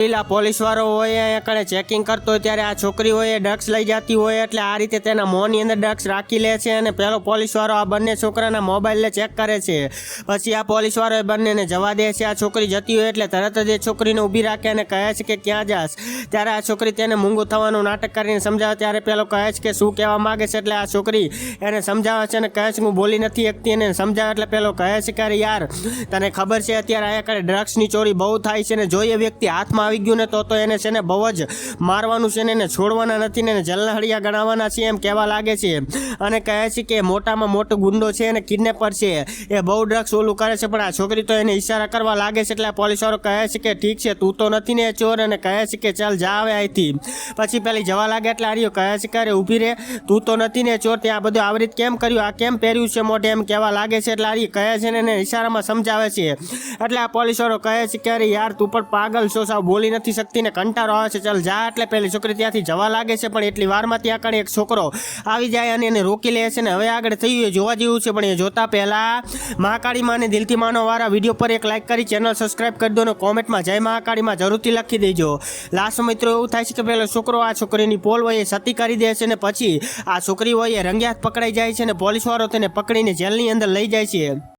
પેલા પોલીસવાળો હોય એ કણે ચેકિંગ કરતો હોય ત્યારે આ છોકરી હોય એ ડ્રગ્સ લઈ જતી હોય એટલે આ રીતે તેના મોંની અંદર ડ્રગ્સ રાખી લે છે અને પેલો પોલીસવાળો આ બંને છોકરાના મોબાઈલને ચેક કરે છે। પછી આ પોલીસવાળો એ બંનેને જવા દે છે। આ છોકરી જતી હોય એટલે તરત જ એ છોકરીને ઊભી રાખે અને કહે છે કે ક્યાં જાસ। ત્યારે આ છોકરી તેને મૂંગું થવાનું નાટક કરીને સમજાવે ત્યારે પેલો કહે છે કે શું કહેવા માગે છે। એટલે આ છોકરી એને સમજાવે છે અને કહે છે હું બોલી નથી શકતી એને સમજાવે એટલે પેલો કહે છે કે અરે યાર તને ખબર છે અત્યારે અહીંયા કણે ડ્રગ્સની ચોરી બહુ થાય છે ને જો એ વ્યક્તિ હાથમાં આવી ગયું ને તો એને છે ને બહુ જ મારવાનું છે ને એને છોડવાના નથી ને એને જલહળિયા ગણાવવાના છે એમ કહેવા લાગે છે અને કહે છે કે મોટામાં મોટો ગુંડો છે અને કિડનેપર છે એ બહુ ડ્રગ્સ ઓલું કરે છે। પણ આ છોકરી તો એને ઈશારા કરવા લાગે છે એટલે આ પોલીસવાળો કહે છે કે ઠીક છે તું તો નથી ને ચોર અને કહે છે કે ચાલ જા આવે અહીંથી। પછી પેલી જવા લાગે એટલે આર્યો કહે છે કે અરે ઊભી રે તું તો નથી ને ચોર ત્યાં બધું આવી રીતે કેમ કર્યું આ કેમ પહેર્યું છે મોઢે એમ કહેવા લાગે છે એટલે આર્ય કહે છે ને એને ઈશારામાં સમજાવે છે એટલે આ પોલીસવાળો કહે છે કે અરે યાર તું પણ પાગલ છો સાવ બોલી નથી શકતી ને કંટાળો આવે છે ચાલ જા। એટલે પેલી છોકરી ત્યાંથી જવા લાગે છે પણ એટલી વારમાં ત્યાં આગળ એક છોકરો આવી જાય અને એને રોકી લે છે ને હવે આગળ થયું એ જોવા જેવું છે પણ એ જોતા પહેલા મહાકાળી માને દિલથી માનો વાળા વિડીયો પર એક લાઈક કરી ચેનલ સબસ્ક્રાઇબ કરી દો અને કોમેન્ટમાં જય મહાકાળીમાં જરૂરથી લખી દેજો। લાસ્ટ મિત્રો એવું થાય છે કે પેલો છોકરો આ છોકરીની પોલ હોય એ સતી કરી દે છે ને પછી આ છોકરી હોય એ રંગ્યાત પકડાઈ જાય છે ને પોલીસવાળો તેને પકડીને જેલની અંદર લઈ જાય છે।